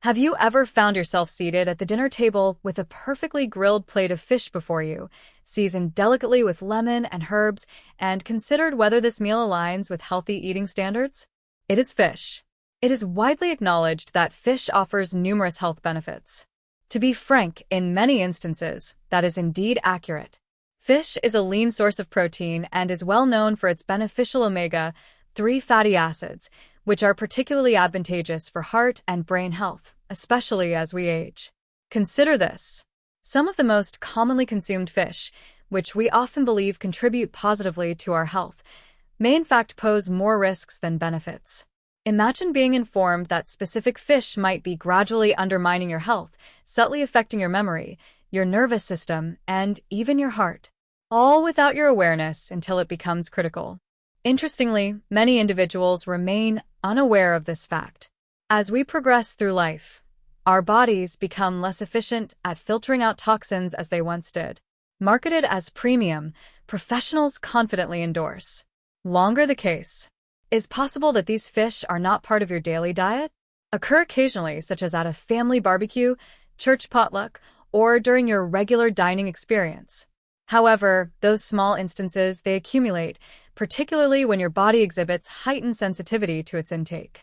Have you ever found yourself seated at the dinner table with a perfectly grilled plate of fish before you, seasoned delicately with lemon and herbs, and considered whether this meal aligns with healthy eating standards? It is fish. It is widely acknowledged that fish offers numerous health benefits. To be frank, in many instances, that is indeed accurate. Fish is a lean source of protein and is well known for its beneficial omega-3 fatty acids, which are particularly advantageous for heart and brain health, especially as we age. Consider this. Some of the most commonly consumed fish, which we often believe contribute positively to our health, may in fact pose more risks than benefits. Imagine being informed that specific fish might be gradually undermining your health, subtly affecting your memory, your nervous system, and even your heart, all without your awareness until it becomes critical. Interestingly, many individuals remain unaware of this fact. As we progress through life, our bodies become less efficient at filtering out toxins as they once did. Marketed as premium, professionals confidently endorse. Longer the case. Is possible that these fish are not part of your daily diet? Occur occasionally, such as at a family barbecue, church potluck, or during your regular dining experience. However, those small instances, they accumulate, particularly when your body exhibits heightened sensitivity to its intake.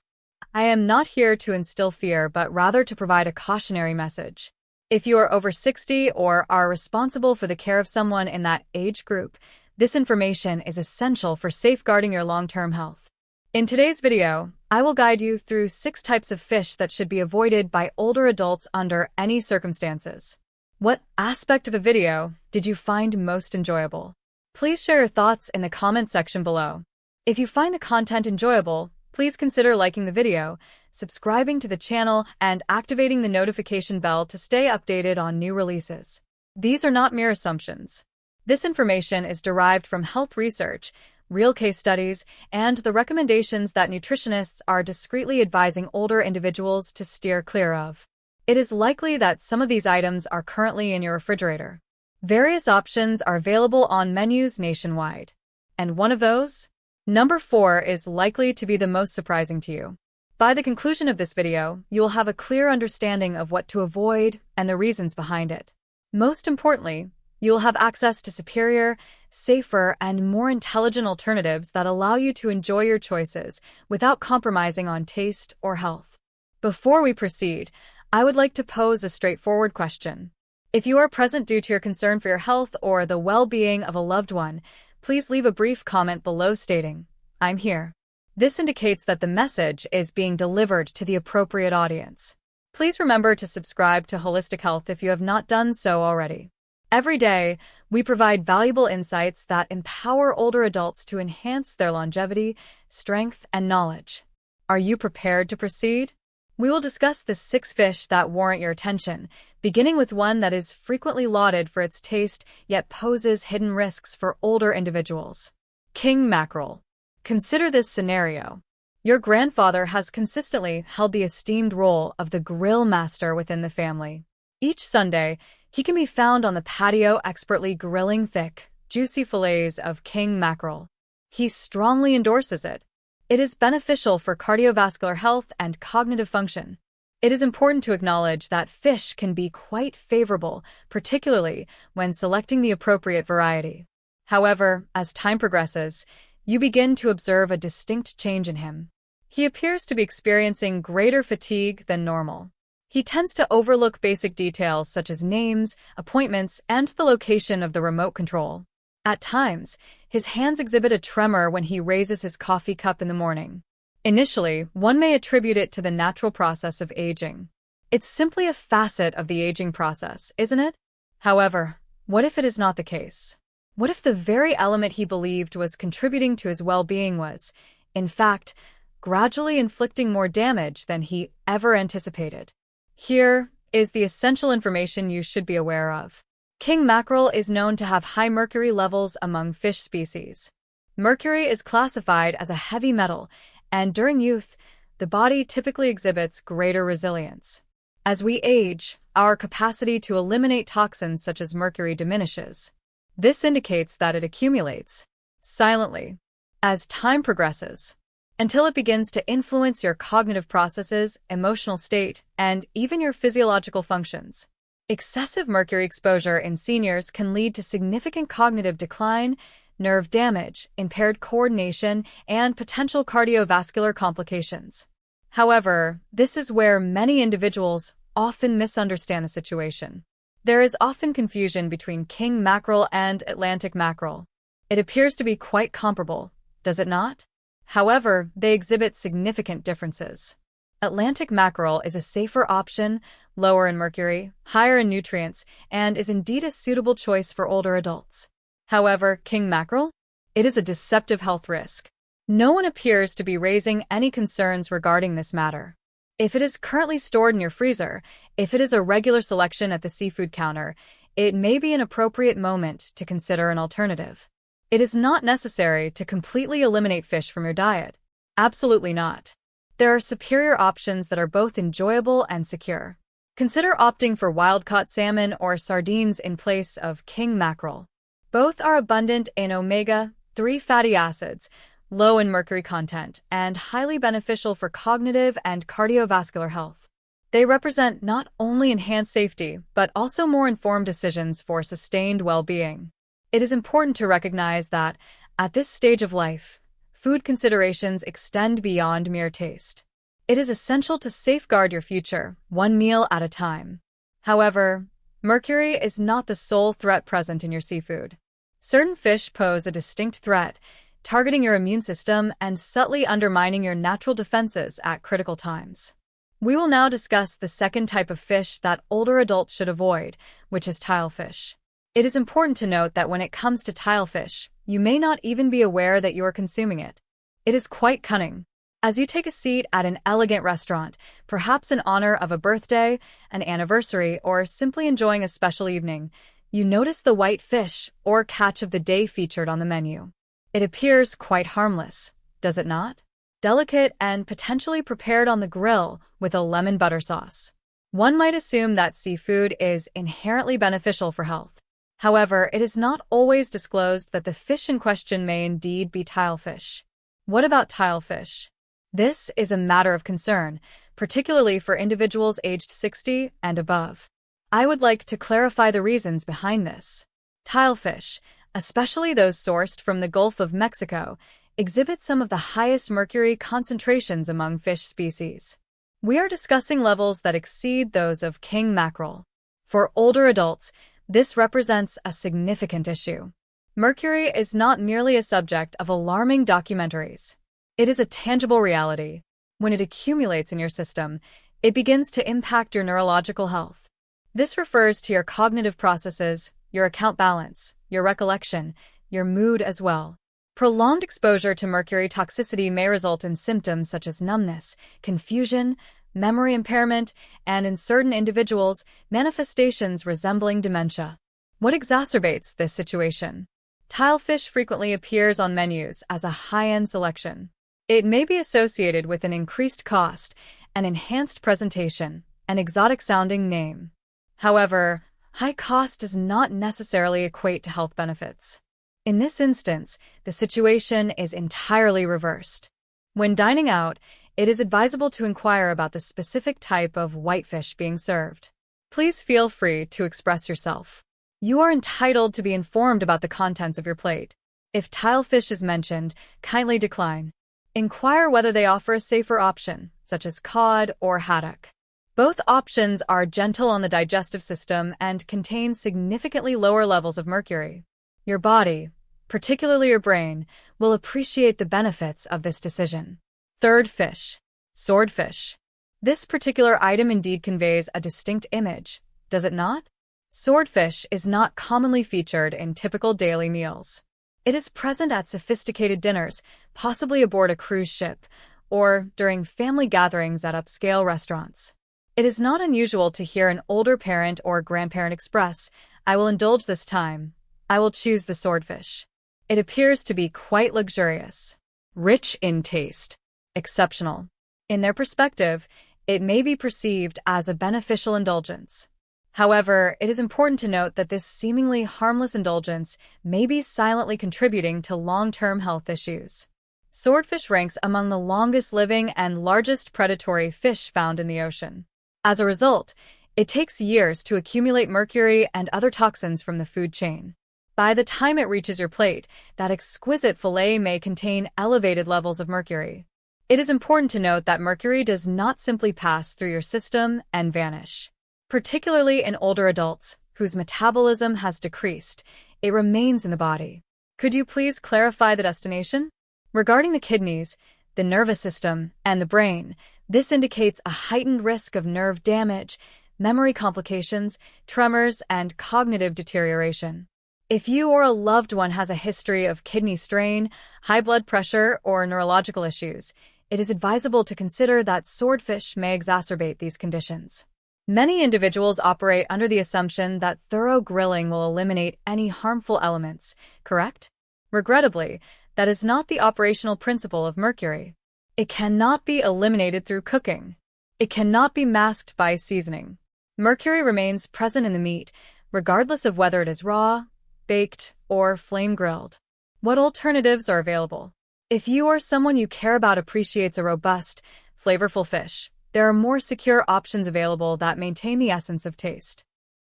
I am not here to instill fear, but rather to provide a cautionary message. If you are over 60 or are responsible for the care of someone in that age group, this information is essential for safeguarding your long-term health. In today's video, I will guide you through 6 types of fish that should be avoided by older adults under any circumstances. What aspect of the video did you find most enjoyable? Please share your thoughts in the comment section below. If you find the content enjoyable, please consider liking the video, subscribing to the channel, and activating the notification bell to stay updated on new releases. These are not mere assumptions. This information is derived from health research, real case studies, and the recommendations that nutritionists are discreetly advising older individuals to steer clear of. It is likely that some of these items are currently in your refrigerator. Various options are available on menus nationwide. And one of those? Number 4 is likely to be the most surprising to you. By the conclusion of this video, you will have a clear understanding of what to avoid and the reasons behind it. Most importantly, you will have access to superior, safer, and more intelligent alternatives that allow you to enjoy your choices without compromising on taste or health. Before we proceed, I would like to pose a straightforward question. If you are present due to your concern for your health or the well-being of a loved one, please leave a brief comment below stating, "I'm here." This indicates that the message is being delivered to the appropriate audience. Please remember to subscribe to Holistic Health if you have not done so already. Every day, we provide valuable insights that empower older adults to enhance their longevity, strength, and knowledge. Are you prepared to proceed? We will discuss the 6 fish that warrant your attention, beginning with one that is frequently lauded for its taste, yet poses hidden risks for older individuals. King mackerel. Consider this scenario. Your grandfather has consistently held the esteemed role of the grill master within the family. Each Sunday, he can be found on the patio expertly grilling thick, juicy fillets of king mackerel. He strongly endorses it. It is beneficial for cardiovascular health and cognitive function. It is important to acknowledge that fish can be quite favorable, particularly when selecting the appropriate variety. However, as time progresses, you begin to observe a distinct change in him. He appears to be experiencing greater fatigue than normal. He tends to overlook basic details such as names, appointments, and the location of the remote control. At times, his hands exhibit a tremor when he raises his coffee cup in the morning. Initially, one may attribute it to the natural process of aging. It's simply a facet of the aging process, isn't it? However, what if it is not the case? What if the very element he believed was contributing to his well-being was, in fact, gradually inflicting more damage than he ever anticipated? Here is the essential information you should be aware of. King mackerel is known to have high mercury levels among fish species. Mercury is classified as a heavy metal, and during youth, the body typically exhibits greater resilience. As we age, our capacity to eliminate toxins such as mercury diminishes. This indicates that it accumulates silently. As time progresses, until it begins to influence your cognitive processes, emotional state, and even your physiological functions. Excessive mercury exposure in seniors can lead to significant cognitive decline, nerve damage, impaired coordination, and potential cardiovascular complications. However, this is where many individuals often misunderstand the situation. There is often confusion between king mackerel and Atlantic mackerel. It appears to be quite comparable, does it not? However, they exhibit significant differences. Atlantic mackerel is a safer option, lower in mercury, higher in nutrients, and is indeed a suitable choice for older adults. However, king mackerel? It is a deceptive health risk. No one appears to be raising any concerns regarding this matter. If it is currently stored in your freezer, if it is a regular selection at the seafood counter, it may be an appropriate moment to consider an alternative. It is not necessary to completely eliminate fish from your diet. Absolutely not. There are superior options that are both enjoyable and secure. Consider opting for wild-caught salmon or sardines in place of king mackerel. Both are abundant in omega-3 fatty acids, low in mercury content, and highly beneficial for cognitive and cardiovascular health. They represent not only enhanced safety, but also more informed decisions for sustained well-being. It is important to recognize that, at this stage of life, food considerations extend beyond mere taste. It is essential to safeguard your future, one meal at a time. However, mercury is not the sole threat present in your seafood. Certain fish pose a distinct threat, targeting your immune system and subtly undermining your natural defenses at critical times. We will now discuss the second type of fish that older adults should avoid, which is tilefish. It is important to note that when it comes to tilefish, you may not even be aware that you are consuming it. It is quite cunning. As you take a seat at an elegant restaurant, perhaps in honor of a birthday, an anniversary, or simply enjoying a special evening, you notice the white fish or catch of the day featured on the menu. It appears quite harmless, does it not? Delicate and potentially prepared on the grill with a lemon butter sauce. One might assume that seafood is inherently beneficial for health. However, it is not always disclosed that the fish in question may indeed be tilefish. What about tilefish? This is a matter of concern, particularly for individuals aged 60 and above. I would like to clarify the reasons behind this. Tilefish, especially those sourced from the Gulf of Mexico, exhibit some of the highest mercury concentrations among fish species. We are discussing levels that exceed those of king mackerel. For older adults, this represents a significant issue. Mercury is not merely a subject of alarming documentaries. It is a tangible reality. When it accumulates in your system, it begins to impact your neurological health. This refers to your cognitive processes, your account balance, your recollection, your mood as well. Prolonged exposure to mercury toxicity may result in symptoms such as numbness, confusion, memory impairment, and in certain individuals, manifestations resembling dementia. What exacerbates this situation? Tilefish frequently appears on menus as a high-end selection. It may be associated with an increased cost, an enhanced presentation, an exotic-sounding name. However, high cost does not necessarily equate to health benefits. In this instance, the situation is entirely reversed. When dining out, it is advisable to inquire about the specific type of whitefish being served. Please feel free to express yourself. You are entitled to be informed about the contents of your plate. If tilefish is mentioned, kindly decline. Inquire whether they offer a safer option, such as cod or haddock. Both options are gentle on the digestive system and contain significantly lower levels of mercury. Your body, particularly your brain, will appreciate the benefits of this decision. Third fish, swordfish. This particular item indeed conveys a distinct image, does it not? Swordfish is not commonly featured in typical daily meals. It is present at sophisticated dinners, possibly aboard a cruise ship, or during family gatherings at upscale restaurants. It is not unusual to hear an older parent or grandparent express, "I will indulge this time. I will choose the swordfish." It appears to be quite luxurious, rich in taste, exceptional. In their perspective, it may be perceived as a beneficial indulgence. However, it is important to note that this seemingly harmless indulgence may be silently contributing to long-term health issues. Swordfish ranks among the longest living and largest predatory fish found in the ocean. As a result, it takes years to accumulate mercury and other toxins from the food chain. By the time it reaches your plate, that exquisite fillet may contain elevated levels of mercury. It is important to note that mercury does not simply pass through your system and vanish. Particularly in older adults, whose metabolism has decreased, it remains in the body. Could you please clarify the destination? Regarding the kidneys, the nervous system, and the brain, this indicates a heightened risk of nerve damage, memory complications, tremors, and cognitive deterioration. If you or a loved one has a history of kidney strain, high blood pressure, or neurological issues, it is advisable to consider that swordfish may exacerbate these conditions. Many individuals operate under the assumption that thorough grilling will eliminate any harmful elements, correct? Regrettably, that is not the operational principle of mercury. It cannot be eliminated through cooking. It cannot be masked by seasoning. Mercury remains present in the meat, regardless of whether it is raw, baked, or flame-grilled. What alternatives are available? If you or someone you care about appreciates a robust, flavorful fish, there are more secure options available that maintain the essence of taste.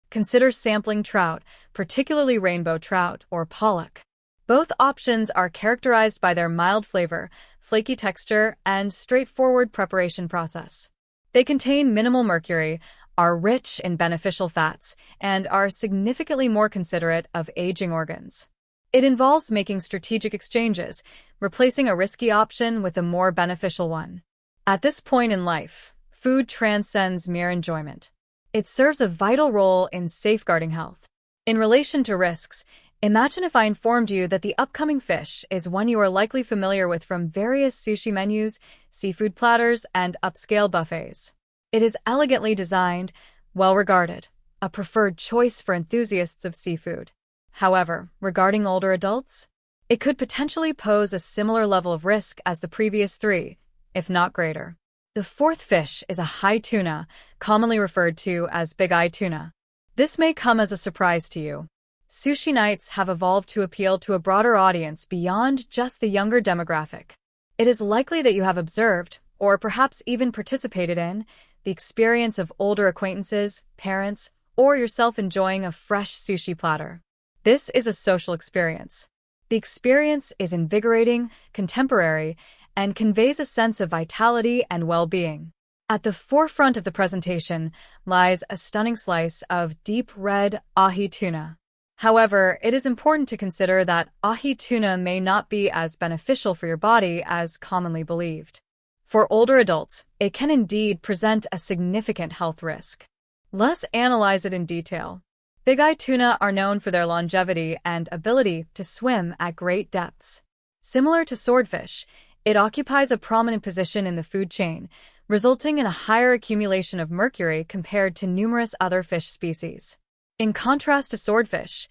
Consider sampling trout, particularly rainbow trout or pollock. Both options are characterized by their mild flavor, flaky texture, and straightforward preparation process. They contain minimal mercury, are rich in beneficial fats, and are significantly more considerate of aging organs. It involves making strategic exchanges, replacing a risky option with a more beneficial one. At this point in life, food transcends mere enjoyment. It serves a vital role in safeguarding health. In relation to risks, imagine if I informed you that the upcoming fish is one you are likely familiar with from various sushi menus, seafood platters, and upscale buffets. It is elegantly designed, well-regarded, a preferred choice for enthusiasts of seafood. However, regarding older adults, it could potentially pose a similar level of risk as the previous three, if not greater. The fourth fish is a high tuna, commonly referred to as big-eye tuna. This may come as a surprise to you. Sushi nights have evolved to appeal to a broader audience beyond just the younger demographic. It is likely that you have observed, or perhaps even participated in, the experience of older acquaintances, parents, or yourself enjoying a fresh sushi platter. This is a social experience. The experience is invigorating, contemporary, and conveys a sense of vitality and well-being. At the forefront of the presentation lies a stunning slice of deep red ahi tuna. However, it is important to consider that ahi tuna may not be as beneficial for your body as commonly believed. For older adults, it can indeed present a significant health risk. Let's analyze it in detail. Big-eye tuna are known for their longevity and ability to swim at great depths. Similar to swordfish, it occupies a prominent position in the food chain, resulting in a higher accumulation of mercury compared to numerous other fish species. In contrast to swordfish,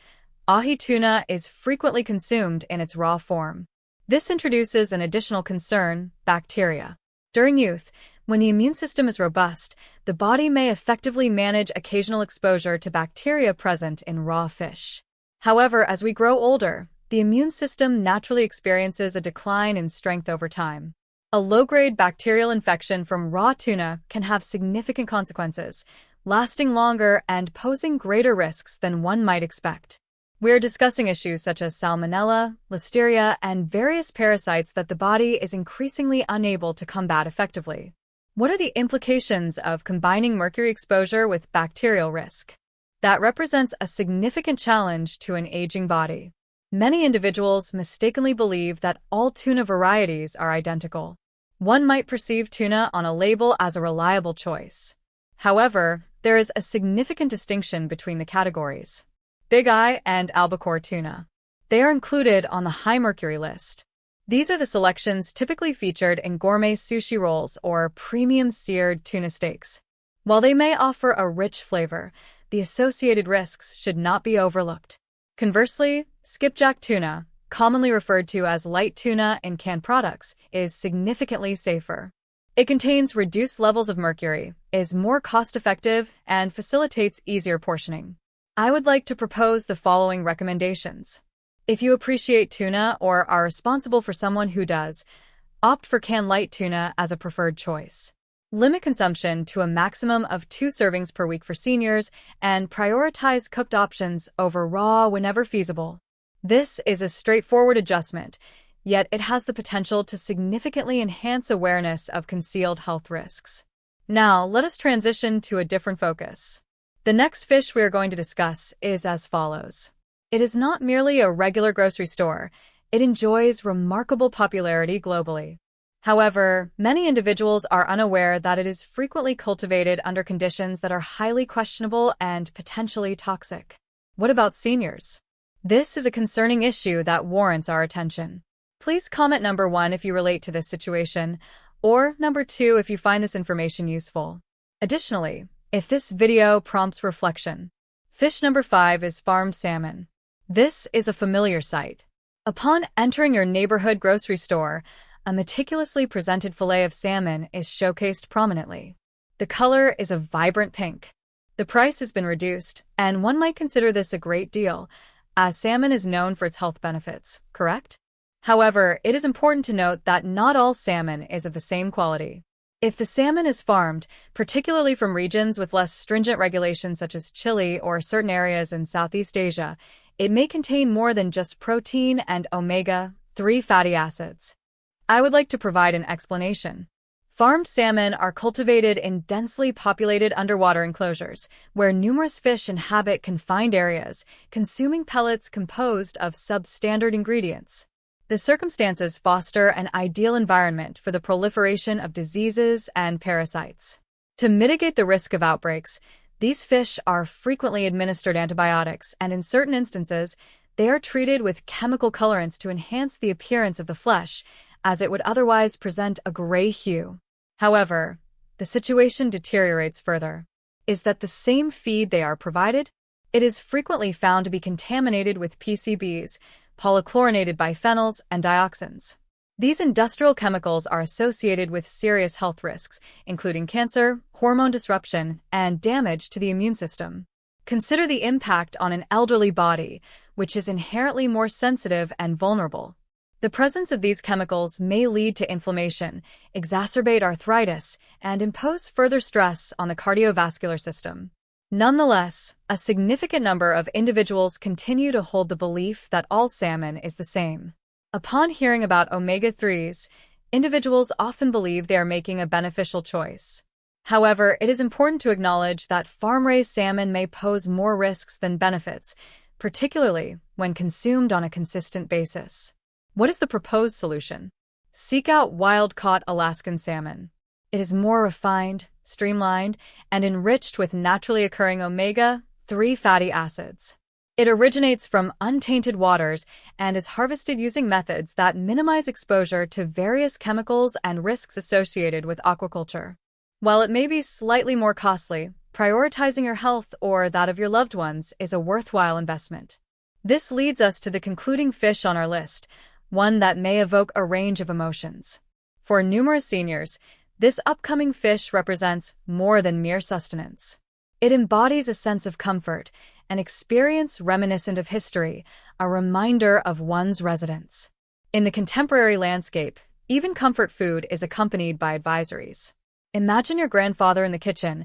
ahi tuna is frequently consumed in its raw form. This introduces an additional concern: bacteria. During youth, when the immune system is robust, the body may effectively manage occasional exposure to bacteria present in raw fish. However, as we grow older, the immune system naturally experiences a decline in strength over time. A low-grade bacterial infection from raw tuna can have significant consequences, lasting longer and posing greater risks than one might expect. We're discussing issues such as salmonella, listeria, and various parasites that the body is increasingly unable to combat effectively. What are the implications of combining mercury exposure with bacterial risk? That represents a significant challenge to an aging body. Many individuals mistakenly believe that all tuna varieties are identical. One might perceive tuna on a label as a reliable choice. However, there is a significant distinction between the categories. Big-eye and albacore tuna. They are included on the high mercury list. These are the selections typically featured in gourmet sushi rolls or premium seared tuna steaks. While they may offer a rich flavor, the associated risks should not be overlooked. Conversely, skipjack tuna, commonly referred to as light tuna in canned products, is significantly safer. It contains reduced levels of mercury, is more cost-effective, and facilitates easier portioning. I would like to propose the following recommendations. If you appreciate tuna or are responsible for someone who does, Opt for canned light tuna as a preferred choice. Limit consumption to a maximum of 2 servings per week for seniors, and prioritize cooked options over raw whenever feasible. This is a straightforward adjustment, yet it has the potential to significantly enhance awareness of concealed health risks. Now, let us transition to a different focus. The next fish we are going to discuss is as follows. It is not merely a regular grocery store. It enjoys remarkable popularity globally. However, many individuals are unaware that it is frequently cultivated under conditions that are highly questionable and potentially toxic. What about seniors? This is a concerning issue that warrants our attention. Please comment number 1 if you relate to this situation, or number 2 if you find this information useful. Additionally, if this video prompts reflection. Fish number 5 is farmed salmon. This is a familiar sight. Upon entering your neighborhood grocery store, a meticulously presented fillet of salmon is showcased prominently. The color is a vibrant pink. The price has been reduced, and one might consider this a great deal, as salmon is known for its health benefits, correct? However, it is important to note that not all salmon is of the same quality. If the salmon is farmed, particularly from regions with less stringent regulations such as Chile or certain areas in Southeast Asia, it may contain more than just protein and omega-3 fatty acids. I would like to provide an explanation. Farmed salmon are cultivated in densely populated underwater enclosures, where numerous fish inhabit confined areas, consuming pellets composed of substandard ingredients. The circumstances foster an ideal environment for the proliferation of diseases and parasites. To mitigate the risk of outbreaks, these fish are frequently administered antibiotics, and in certain instances, they are treated with chemical colorants to enhance the appearance of the flesh, as it would otherwise present a gray hue. However, the situation deteriorates further. Is that the same feed they are provided? It is frequently found to be contaminated with PCBs, polychlorinated biphenyls, and dioxins. These industrial chemicals are associated with serious health risks, including cancer, hormone disruption, and damage to the immune system. Consider the impact on an elderly body, which is inherently more sensitive and vulnerable. The presence of these chemicals may lead to inflammation, exacerbate arthritis, and impose further stress on the cardiovascular system. Nonetheless, a significant number of individuals continue to hold the belief that all salmon is the same. Upon hearing about omega-3s, individuals often believe they are making a beneficial choice. However, it is important to acknowledge that farm-raised salmon may pose more risks than benefits, particularly when consumed on a consistent basis. What is the proposed solution? Seek out wild-caught Alaskan salmon. It is more refined, streamlined, and enriched with naturally occurring omega-3 fatty acids. It originates from untainted waters and is harvested using methods that minimize exposure to various chemicals and risks associated with aquaculture. While it may be slightly more costly, prioritizing your health or that of your loved ones is a worthwhile investment. This leads us to the concluding fish on our list, one that may evoke a range of emotions. For numerous seniors, this upcoming fish represents more than mere sustenance. It embodies a sense of comfort, an experience reminiscent of history, a reminder of one's residence. In the contemporary landscape, even comfort food is accompanied by advisories. Imagine your grandfather in the kitchen,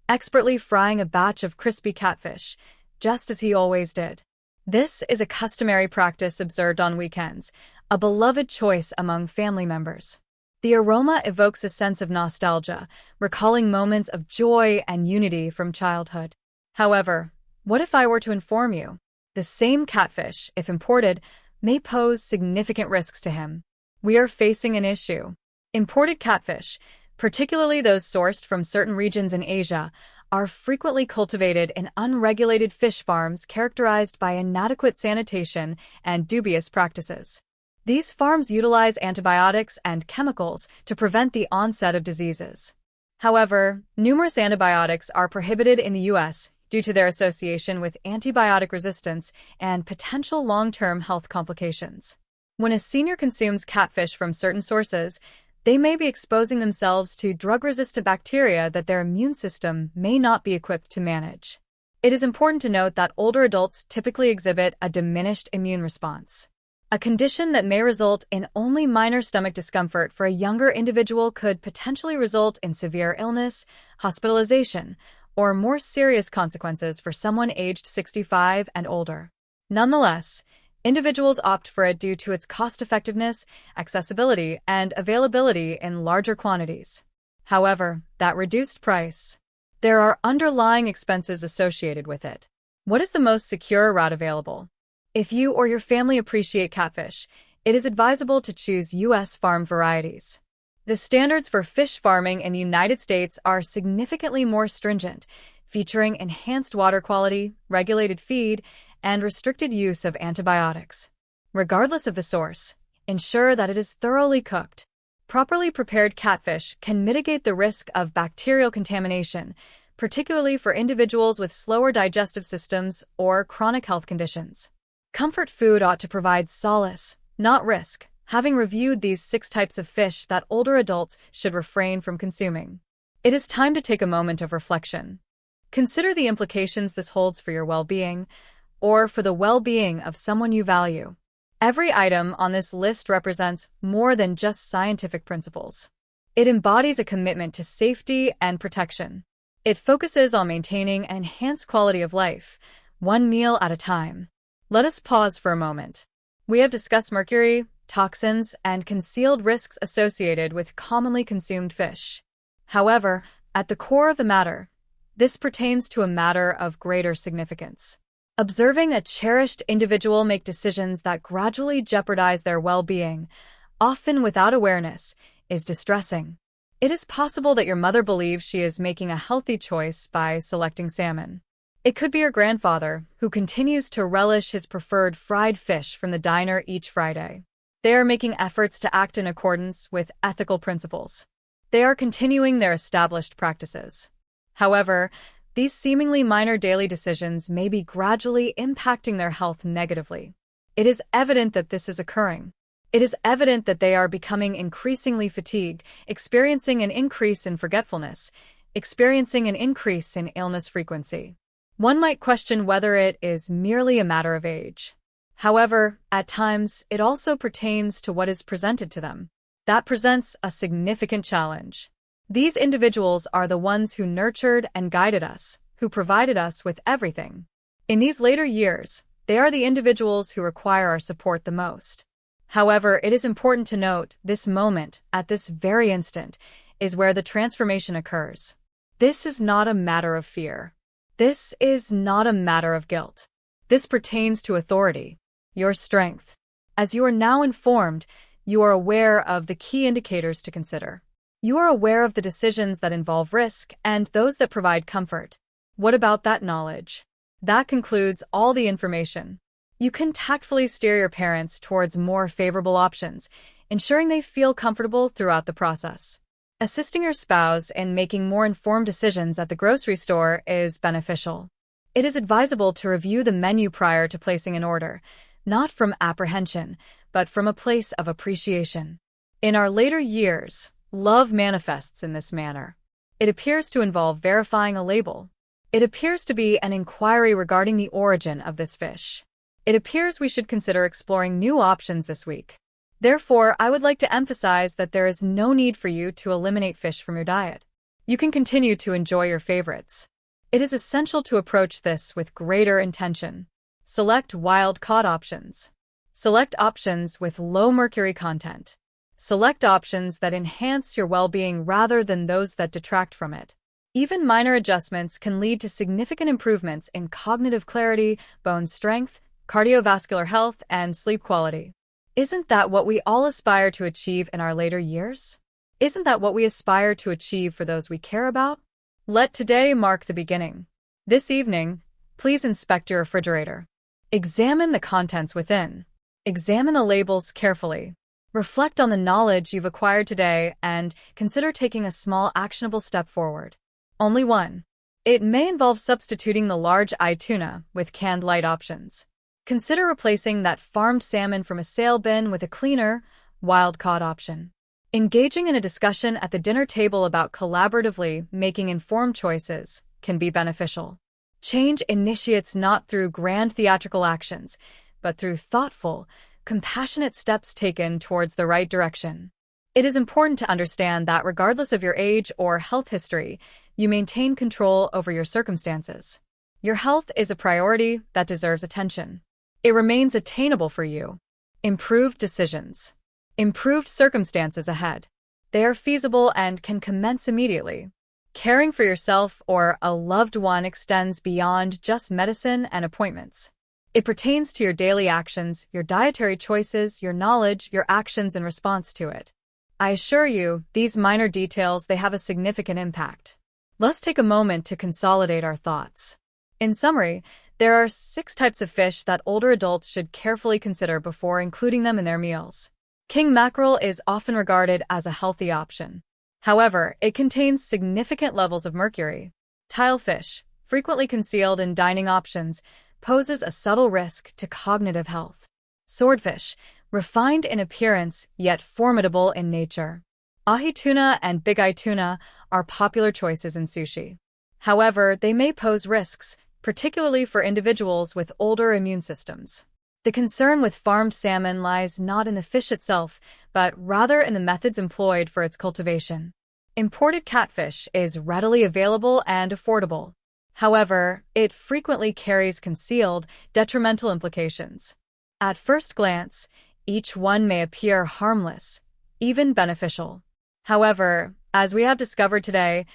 expertly frying a batch of crispy catfish, just as he always did. This is a customary practice observed on weekends, a beloved choice among family members. The aroma evokes a sense of nostalgia, recalling moments of joy and unity from childhood. However, what if I were to inform you? The same catfish, if imported, may pose significant risks to him. We are facing an issue. Imported catfish, particularly those sourced from certain regions in Asia, are frequently cultivated in unregulated fish farms characterized by inadequate sanitation and dubious practices. These farms utilize antibiotics and chemicals to prevent the onset of diseases. However, numerous antibiotics are prohibited in the U.S. due to their association with antibiotic resistance and potential long-term health complications. When a senior consumes catfish from certain sources, they may be exposing themselves to drug-resistant bacteria that their immune system may not be equipped to manage. It is important to note that older adults typically exhibit a diminished immune response. A condition that may result in only minor stomach discomfort for a younger individual could potentially result in severe illness, hospitalization, or more serious consequences for someone aged 65 and older. Nonetheless, individuals opt for it due to its cost-effectiveness, accessibility, and availability in larger quantities. However, that reduced price, there are underlying expenses associated with it. What is the most secure route available? If you or your family appreciate catfish, it is advisable to choose U.S. farm varieties. The standards for fish farming in the United States are significantly more stringent, featuring enhanced water quality, regulated feed, and restricted use of antibiotics. Regardless of the source, ensure that it is thoroughly cooked. Properly prepared catfish can mitigate the risk of bacterial contamination, particularly for individuals with slower digestive systems or chronic health conditions. Comfort food ought to provide solace, not risk, having reviewed these 6 types of fish that older adults should refrain from consuming. It is time to take a moment of reflection. Consider the implications this holds for your well-being, or for the well-being of someone you value. Every item on this list represents more than just scientific principles. It embodies a commitment to safety and protection. It focuses on maintaining an enhanced quality of life, one meal at a time. Let us pause for a moment. We have discussed mercury, toxins, and concealed risks associated with commonly consumed fish. However, at the core of the matter, this pertains to a matter of greater significance. Observing a cherished individual make decisions that gradually jeopardize their well-being, often without awareness, is distressing. It is possible that your mother believes she is making a healthy choice by selecting salmon. It could be your grandfather, who continues to relish his preferred fried fish from the diner each Friday. They are making efforts to act in accordance with ethical principles. They are continuing their established practices. However, these seemingly minor daily decisions may be gradually impacting their health negatively. It is evident that this is occurring. It is evident that they are becoming increasingly fatigued, experiencing an increase in forgetfulness, experiencing an increase in illness frequency. One might question whether it is merely a matter of age. However, at times, it also pertains to what is presented to them. That presents a significant challenge. These individuals are the ones who nurtured and guided us, who provided us with everything. In these later years, they are the individuals who require our support the most. However, it is important to note, this moment, at this very instant, is where the transformation occurs. This is not a matter of fear. This is not a matter of guilt. This pertains to authority, your strength. As you are now informed, you are aware of the key indicators to consider. You are aware of the decisions that involve risk and those that provide comfort. What about that knowledge? That concludes all the information. You can tactfully steer your parents towards more favorable options, ensuring they feel comfortable throughout the process. Assisting your spouse in making more informed decisions at the grocery store is beneficial. It is advisable to review the menu prior to placing an order, not from apprehension, but from a place of appreciation. In our later years, love manifests in this manner. It appears to involve verifying a label. It appears to be an inquiry regarding the origin of this fish. It appears we should consider exploring new options this week. Therefore, I would like to emphasize that there is no need for you to eliminate fish from your diet. You can continue to enjoy your favorites. It is essential to approach this with greater intention. Select wild-caught options. Select options with low mercury content. Select options that enhance your well-being rather than those that detract from it. Even minor adjustments can lead to significant improvements in cognitive clarity, bone strength, cardiovascular health, and sleep quality. Isn't that what we all aspire to achieve in our later years? Isn't that what we aspire to achieve for those we care about? Let today mark the beginning. This evening, please inspect your refrigerator. Examine the contents within. Examine the labels carefully. Reflect on the knowledge you've acquired today and consider taking a small actionable step forward. Only one. It may involve substituting the large eye tuna with canned light options. Consider replacing that farmed salmon from a sale bin with a cleaner, wild-caught option. Engaging in a discussion at the dinner table about collaboratively making informed choices can be beneficial. Change initiates not through grand theatrical actions, but through thoughtful, compassionate steps taken towards the right direction. It is important to understand that regardless of your age or health history, you maintain control over your circumstances. Your health is a priority that deserves attention. It remains attainable for you. Improved decisions. Improved circumstances ahead. They are feasible and can commence immediately. Caring for yourself or a loved one extends beyond just medicine and appointments. It pertains to your daily actions, your dietary choices, your knowledge, your actions in response to it. I assure you, these minor details, they have a significant impact. Let's take a moment to consolidate our thoughts. In summary, there are 6 types of fish that older adults should carefully consider before including them in their meals. King mackerel is often regarded as a healthy option. However, it contains significant levels of mercury. Tilefish, frequently concealed in dining options, poses a subtle risk to cognitive health. Swordfish, refined in appearance yet formidable in nature. Ahi tuna and big-eye tuna are popular choices in sushi. However, they may pose risks, particularly for individuals with older immune systems. The concern with farmed salmon lies not in the fish itself, but rather in the methods employed for its cultivation. Imported catfish is readily available and affordable. However, it frequently carries concealed, detrimental implications. At first glance, each one may appear harmless, even beneficial. However, as we have discovered today,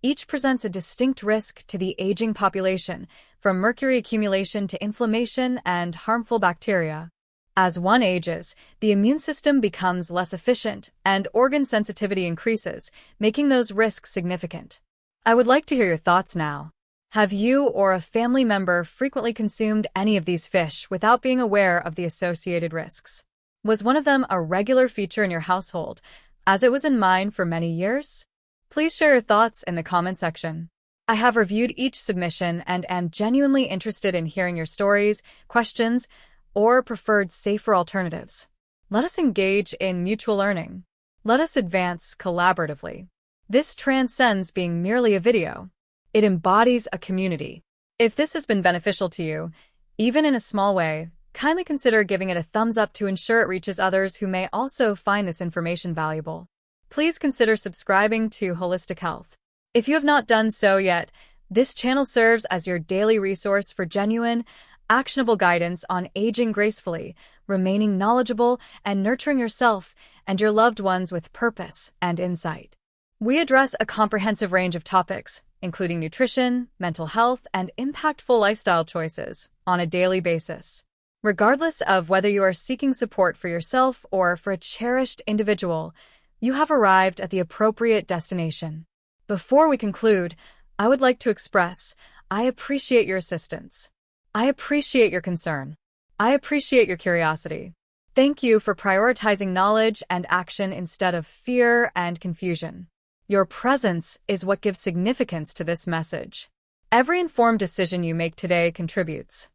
each presents a distinct risk to the aging population, from mercury accumulation to inflammation and harmful bacteria. As one ages, the immune system becomes less efficient and organ sensitivity increases, making those risks significant. I would like to hear your thoughts now. Have you or a family member frequently consumed any of these fish without being aware of the associated risks? Was one of them a regular feature in your household, as it was in mine for many years? Please share your thoughts in the comment section. I have reviewed each submission and am genuinely interested in hearing your stories, questions, or preferred safer alternatives. Let us engage in mutual learning. Let us advance collaboratively. This transcends being merely a video. It embodies a community. If this has been beneficial to you, even in a small way, kindly consider giving it a thumbs up to ensure it reaches others who may also find this information valuable. Please consider subscribing to Holistic Health. If you have not done so yet, this channel serves as your daily resource for genuine, actionable guidance on aging gracefully, remaining knowledgeable, and nurturing yourself and your loved ones with purpose and insight. We address a comprehensive range of topics, including nutrition, mental health, and impactful lifestyle choices, on a daily basis. Regardless of whether you are seeking support for yourself or for a cherished individual, you have arrived at the appropriate destination. Before we conclude, I would like to express, I appreciate your assistance. I appreciate your concern. I appreciate your curiosity. Thank you for prioritizing knowledge and action instead of fear and confusion. Your presence is what gives significance to this message. Every informed decision you make today contributes.